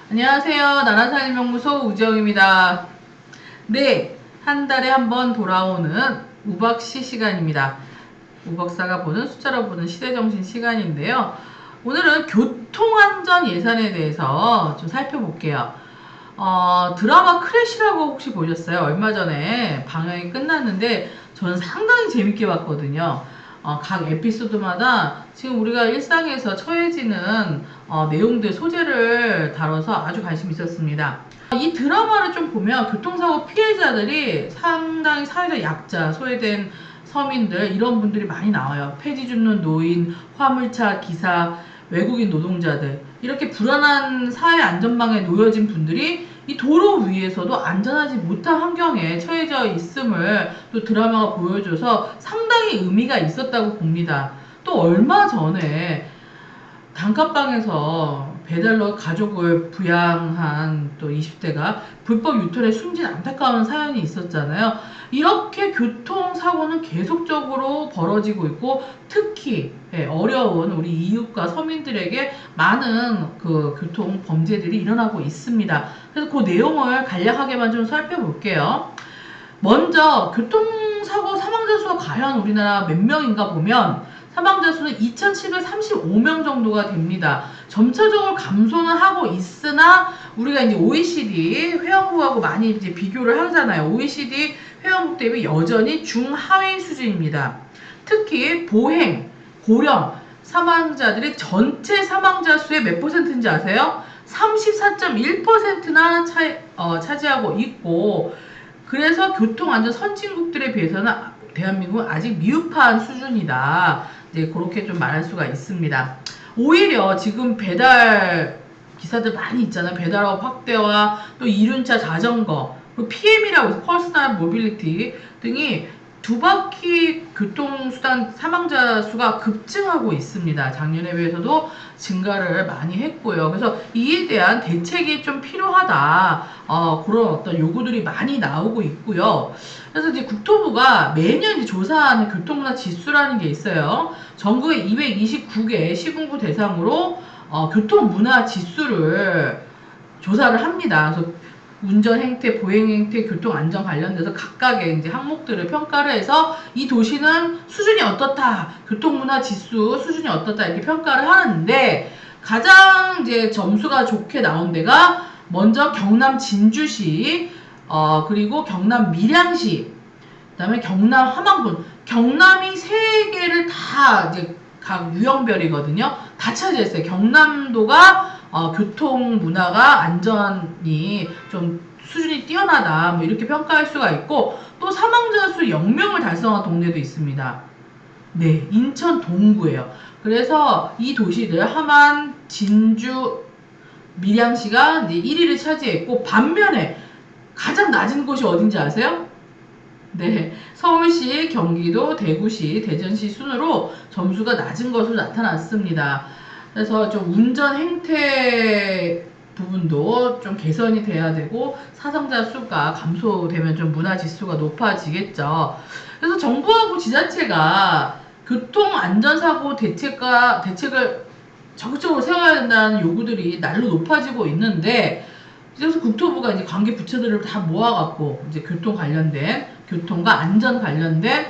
안녕하세요. 나라살림연구소 우지영입니다. 네, 한 달에 한 번 돌아오는 우박시 시간입니다. 우박사가 보는 숫자로 보는 시대정신 시간인데요. 오늘은 교통안전 예산에 대해서 좀 살펴볼게요. 드라마 크래시라고 혹시 보셨어요? 얼마 전에 방영이 끝났는데 저는 상당히 재밌게 봤거든요. 각 에피소드마다 지금 우리가 일상에서 처해지는 내용들, 소재를 다뤄서 아주 관심이 있었습니다. 이 드라마를 좀 보면 교통사고 피해자들이 상당히 사회적 약자, 소외된 서민들 이런 분들이 많이 나와요. 폐지 줍는 노인, 화물차 기사, 외국인 노동자들 이렇게 불안한 사회 안전망에 놓여진 분들이 이 도로 위에서도 안전하지 못한 환경에 처해져 있음을 또 드라마가 보여줘서 상당히 의미가 있었다고 봅니다. 또 얼마 전에 단칸방에서 배달러 가족을 부양한 또 20대가 불법 유턴에 숨진 안타까운 사연이 있었잖아요. 이렇게 교통사고는 계속적으로 벌어지고 있고 특히 어려운 우리 이웃과 서민들에게 많은 그 교통 범죄들이 일어나고 있습니다. 그래서 그 내용을 간략하게만 좀 살펴볼게요. 먼저 교통사고 사망자 수가 과연 우리나라 몇 명인가 보면 사망자 수는 2,735명 정도가 됩니다. 점차적으로 감소는 하고 있으나 우리가 이제 OECD 회원국하고 많이 이제 비교를 하잖아요. OECD 회원국 대비 여전히 중하위 수준입니다. 특히 보행, 고령 사망자들이 전체 사망자 수의 몇 퍼센트인지 아세요? 34.1%나 차지하고 있고 그래서 교통안전 선진국들에 비해서는 대한민국은 아직 미흡한 수준이다. 이제 그렇게 좀 말할 수가 있습니다. 오히려 지금 배달 기사들 많이 있잖아요. 배달업 확대와 또 이륜차 자전거, 그리고 PM이라고 해서 퍼스널 모빌리티 등이 두 바퀴 교통수단 사망자 수가 급증하고 있습니다. 작년에 비해서도 증가를 많이 했고요. 그래서 이에 대한 대책이 좀 필요하다. 그런 어떤 요구들이 많이 나오고 있고요. 그래서 이제 국토부가 매년 조사하는 교통문화 지수라는 게 있어요. 전국의 229개 시군구 대상으로 교통문화 지수를 조사를 합니다. 그래서 운전 행태, 보행 행태, 교통 안전 관련돼서 각각의 이제 항목들을 평가를 해서 이 도시는 수준이 어떻다, 교통문화 지수 수준이 어떻다 이렇게 평가를 하는데 가장 이제 점수가 좋게 나온 데가 먼저 경남 진주시, 그리고 경남 밀양시, 그다음에 경남 함안군. 경남이 세 개를 다 이제 각 유형별이거든요. 다 차지했어요 경남도가 교통 문화가 안전이 좀 수준이 뛰어나다 뭐 이렇게 평가할 수가 있고 또 사망자 수 0명을 달성한 동네도 있습니다. 네, 인천 동구예요. 그래서 이 도시들 함안, 진주, 밀양시가 이제 1위를 차지했고 반면에 가장 낮은 곳이 어딘지 아세요? 네, 서울시, 경기도, 대구시, 대전시 순으로 점수가 낮은 것으로 나타났습니다. 그래서 좀 운전 행태 부분도 좀 개선이 돼야 되고 사상자 수가 감소되면 좀 문화 지수가 높아지겠죠. 그래서 정부하고 지자체가 교통 안전사고 대책을 적극적으로 세워야 된다는 요구들이 날로 높아지고 있는데 그래서 국토부가 이제 관계 부처들을 다 모아갖고 이제 교통 관련된 교통과 안전 관련된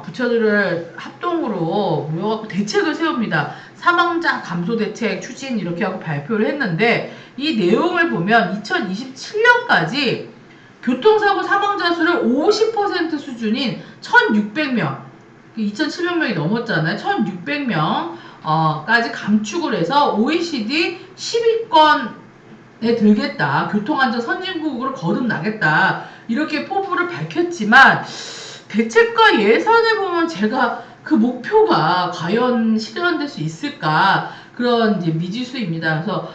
부처들을 합동으로 모여갖고 대책을 세웁니다. 사망자 감소 대책 추진 이렇게 하고 발표를 했는데 이 내용을 보면 2027년까지 교통사고 사망자 수를 50% 수준인 1,600명, 2,700명이 넘었잖아요. 1,600명 까지 감축을 해서 OECD 10위권에 들겠다. 교통안전 선진국으로 거듭나겠다. 이렇게 포부를 밝혔지만 대책과 예산을 보면 제가 그 목표가 과연 실현될 수 있을까 그런 이제 미지수입니다. 그래서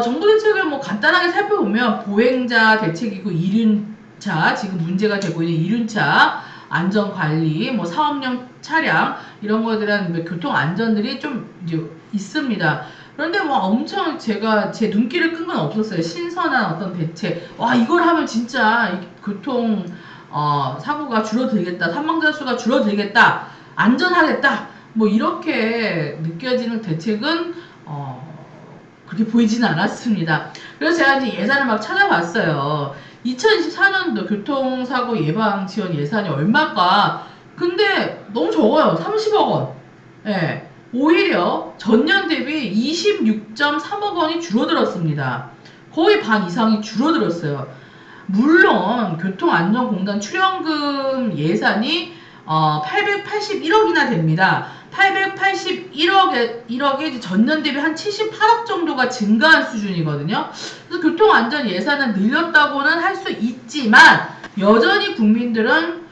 정부 대책을 뭐 간단하게 살펴보면 보행자 대책이고 이륜차 지금 문제가 되고 있는 이륜차 안전관리, 뭐 사업용 차량 이런 거에 대한 교통 안전들이 좀 이제 있습니다. 그런데 뭐 엄청 제가 제 눈길을 끈 건 없었어요. 신선한 어떤 대책. 와 이걸 하면 진짜 교통 사고가 줄어들겠다, 사망자 수가 줄어들겠다, 안전하겠다. 뭐 이렇게 느껴지는 대책은 그렇게 보이지는 않았습니다. 그래서 제가 이제 예산을 막 찾아봤어요. 2024년도 교통사고 예방 지원 예산이 얼마일까? 근데 너무 적어요. 30억 원. 예. 오히려 전년 대비 26.3억 원이 줄어들었습니다. 거의 반 이상이 줄어들었어요. 물론 교통안전공단 출연금 예산이 881억이나 됩니다. 881억에 전년 대비 한 78억 정도가 증가한 수준이거든요. 그래서 교통안전 예산은 늘렸다고는 할 수 있지만 여전히 국민들은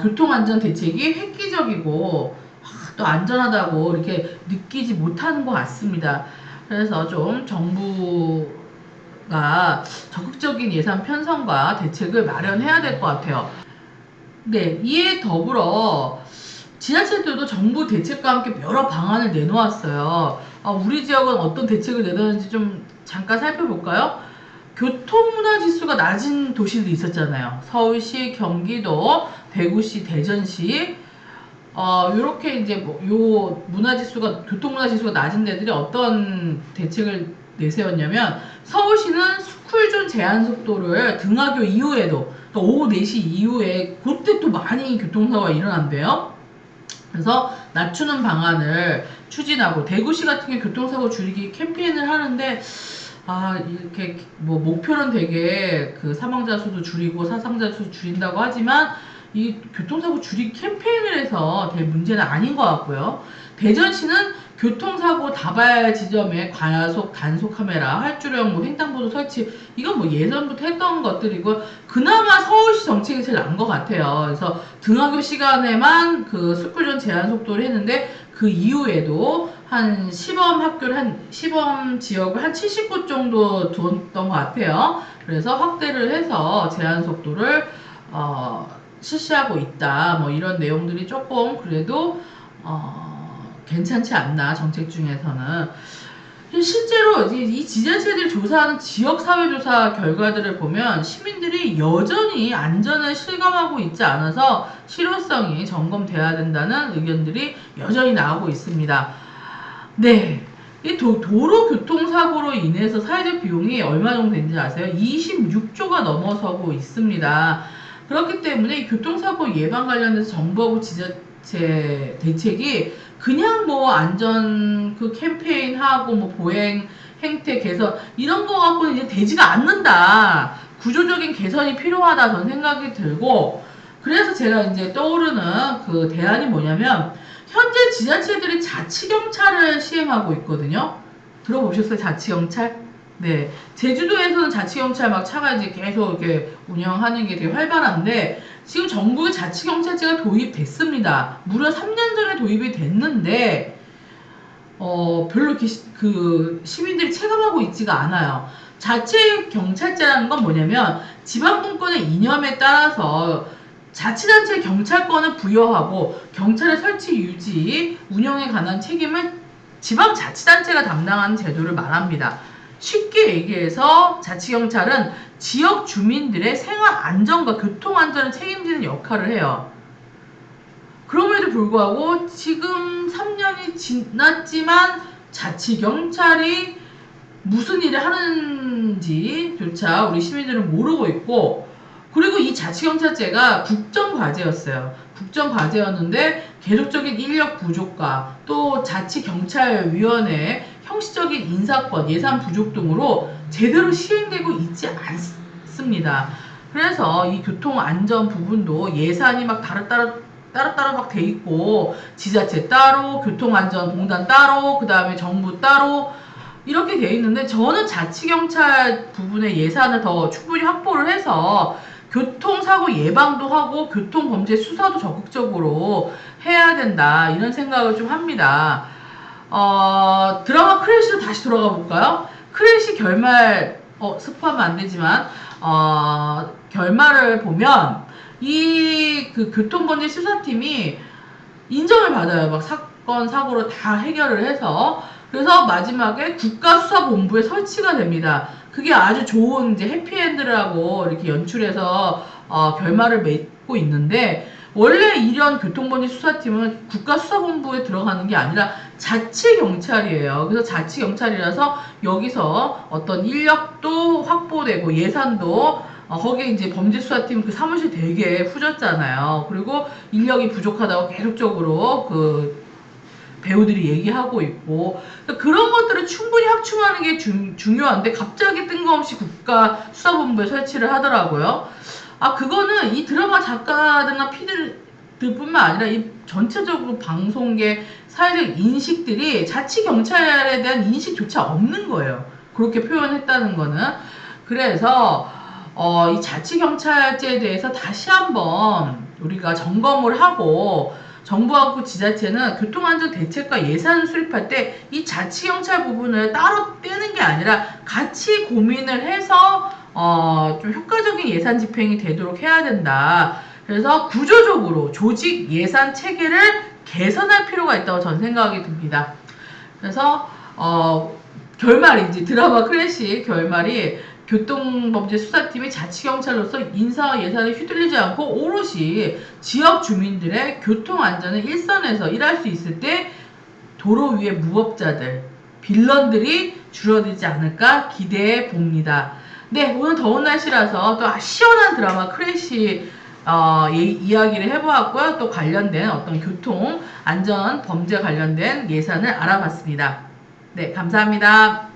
교통안전 대책이 획기적이고 또 안전하다고 이렇게 느끼지 못하는 것 같습니다. 그래서 좀 정부가 적극적인 예산 편성과 대책을 마련해야 될 것 같아요. 네, 이에 더불어 지자체들도 정부 대책과 함께 여러 방안을 내놓았어요. 우리 지역은 어떤 대책을 내놓는지 좀 잠깐 살펴볼까요? 교통문화 지수가 낮은 도시들이 있었잖아요. 서울시, 경기도, 대구시, 대전시. 요렇게 이제 교통문화 지수가 낮은 데들이 어떤 대책을 내세웠냐면, 서울시는 스쿨존 제한 속도를 등하교 이후에도, 또 오후 4시 이후에, 그때 또 많이 교통사고가 일어난대요. 그래서 낮추는 방안을 추진하고, 대구시 같은 경우 교통사고 줄이기 캠페인을 하는데, 이렇게 목표는 되게 그 사망자 수도 줄이고 사상자 수도 줄인다고 하지만 이 교통사고 줄이기 캠페인을 해서 될 문제는 아닌 것 같고요. 대전시는 교통사고 다발 지점에 과속 단속 카메라, 활주로형 횡단보도 설치, 이건 예전부터 했던 것들이고, 그나마 서울시 정책이 제일 나은 것 같아요. 그래서 등하교 시간에만 그 스쿨존 제한 속도를 했는데, 그 이후에도 한 시범 지역을 한 70곳 정도 뒀던 것 같아요. 그래서 확대를 해서 제한 속도를 실시하고 있다. 이런 내용들이 조금 그래도 괜찮지 않나, 정책 중에서는. 실제로 이 지자체들이 조사하는 지역사회조사 결과들을 보면 시민들이 여전히 안전을 실감하고 있지 않아서 실효성이 점검돼야 된다는 의견들이 여전히 나오고 있습니다. 네. 이 도로 교통사고로 인해서 사회적 비용이 얼마 정도 되는지 아세요? 26조가 넘어서고 있습니다. 그렇기 때문에 이 교통사고 예방 관련해서 정부하고 지자체 대책이 그냥 안전 캠페인 하고 보행 행태 개선 이런 거 갖고는 이제 되지가 않는다. 구조적인 개선이 필요하다 저는 생각이 들고, 그래서 제가 이제 떠오르는 그 대안이 뭐냐면, 현재 지자체들이 자치경찰을 시행하고 있거든요. 들어보셨어요? 자치경찰? 네. 제주도에서는 자치경찰 차가 이제 계속 이렇게 운영하는 게 되게 활발한데, 지금 정부의 자치경찰제가 도입됐습니다. 무려 3년 전에 도입이 됐는데, 별로 이렇게 시민들이 체감하고 있지가 않아요. 자치경찰제라는 건 뭐냐면, 지방분권의 이념에 따라서 자치단체 경찰권을 부여하고 경찰의 설치, 유지, 운영에 관한 책임을 지방자치단체가 담당하는 제도를 말합니다. 쉽게 얘기해서 자치경찰은 지역 주민들의 생활 안전과 교통 안전을 책임지는 역할을 해요. 그럼에도 불구하고 지금 3년이 지났지만 자치경찰이 무슨 일을 하는지조차 우리 시민들은 모르고 있고, 그리고 이 자치경찰제가 국정과제였어요. 국정과제였는데 계속적인 인력 부족과 또 자치경찰위원회 형식적인 인사권, 예산 부족 등으로 제대로 시행되고 있지 않습니다. 그래서 이 교통안전 부분도 예산이 따로따로 돼 있고, 지자체 따로, 교통안전공단 따로, 그 다음에 정부 따로 이렇게 돼 있는데, 저는 자치경찰 부분의 예산을 더 충분히 확보를 해서 교통사고 예방도 하고 교통범죄 수사도 적극적으로 해야 된다, 이런 생각을 좀 합니다. 드라마 크래쉬로 다시 돌아가 볼까요? 크래쉬 결말, 스포하면 안 되지만, 결말을 보면, 교통범죄 수사팀이 인정을 받아요. 사건, 사고를 다 해결을 해서. 그래서 마지막에 국가수사본부에 설치가 됩니다. 그게 아주 좋은 이제 해피엔드라고 이렇게 연출해서 결말을 맺고 있는데, 원래 이런 교통범죄 수사팀은 국가수사본부에 들어가는 게 아니라 자치경찰이에요. 그래서 자치경찰이라서 여기서 어떤 인력도 확보되고 예산도 거기에 이제 범죄수사팀 그 사무실 되게 후졌잖아요. 그리고 인력이 부족하다고 계속적으로 그 배우들이 얘기하고 있고 그런 것들을 충분히 확충하는 게 중요한데 갑자기 뜬금없이 국가수사본부에 설치를 하더라고요. 그거는 이 드라마 작가들이나 PD들뿐만 아니라 이 전체적으로 방송계 사회적 인식들이 자치경찰에 대한 인식조차 없는 거예요. 그렇게 표현했다는 거는. 그래서 이 자치경찰제에 대해서 다시 한번 우리가 점검을 하고 정부하고 지자체는 교통안전대책과 예산을 수립할 때 이 자치경찰 부분을 따로 떼는 게 아니라 같이 고민을 해서 좀 효과적인 예산 집행이 되도록 해야 된다. 그래서 구조적으로 조직 예산 체계를 개선할 필요가 있다고 저는 생각이 듭니다. 그래서 결말이 이제 드라마 클래식 결말이 교통범죄 수사팀이 자치경찰로서 인사와 예산에 휘둘리지 않고 오롯이 지역 주민들의 교통안전을 일선에서 일할 수 있을 때 도로 위의 무법자들, 빌런들이 줄어들지 않을까 기대해 봅니다. 네, 오늘 더운 날씨라서 또 시원한 드라마 크래시 이야기를 해보았고요. 또 관련된 어떤 교통 안전 범죄 관련된 예산을 알아봤습니다. 네, 감사합니다.